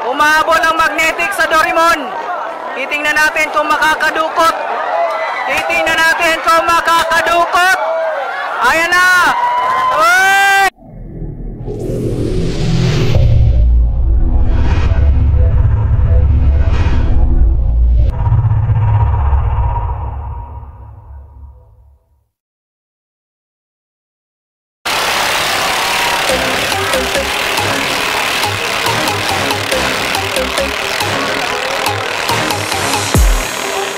Umahabol ang magnetic sa Doraemon. Titingnan natin kung makakadukot. Titingnan natin kung makakadukot. Ayan na. Uy!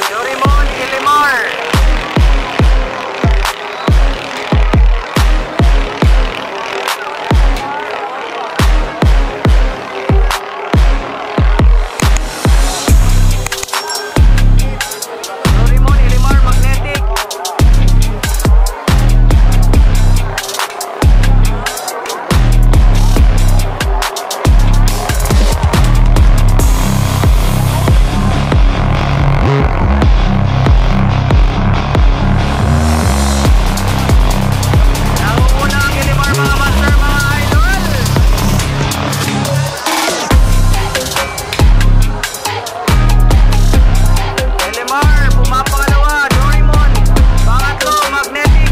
Doraemon Ilimar. Doraemon Ilimar magnetic. Nangunguna ang Ilimar mga master, mga idol. Ilimar, pumapangalawa. Doraemon, pangatlo, magnetic.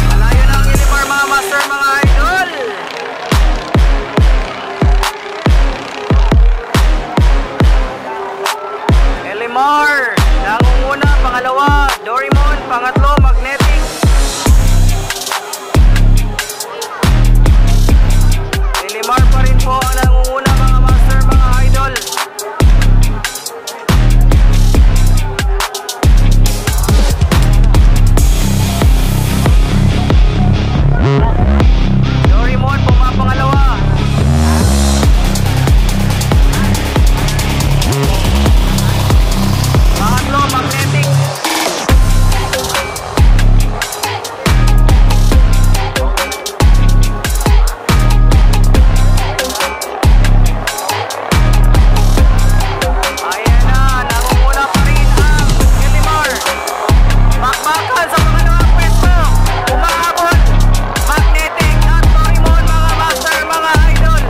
Malayo na ang Ilimar mga master, mga idol. Ilimar, nangunguna, pangalawa. Doraemon, pangatlo, magnetic. Ilimar pa rin po ang nangunguna mga master, mga idol. Doraemon, pumapangalawa. Pangatlo, magnetic. Ayan na, nangunguna pa rin ang Ilimar. Bakbakan sa pangalawang pwesto. Umahabol, magnetic at Doraemon mga master, mga idol.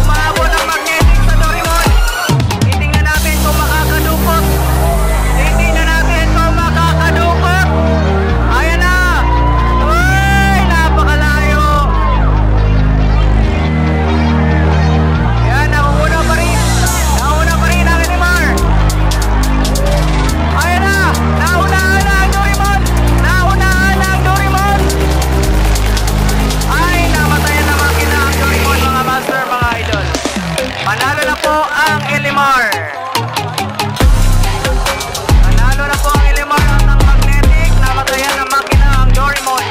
Umahabol ang magnetic sa Doraemon. Titingnan natin kung makakadukot. Titingnan natin kung makakadukot. Ayan na. Uy, napakalayo. Yan, nangunguna pa rin. Nauna pa rin ang Ilimar. Ayan na. Naunahan na ang Doraemon. Naunahan na ang Doraemon. Ay, namatayan na makina ang Doraemon mga master, mga idol. Panalo na po ang Ilimar. Panalo na po ang Ilimar at ang magnetic. Namatayan na makina ang Doraemon.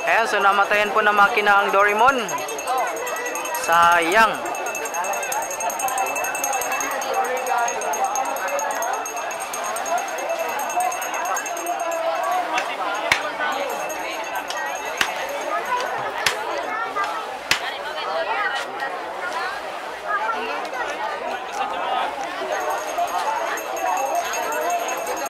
Ayan, so namatayan po na makina ang Doraemon. Sayang.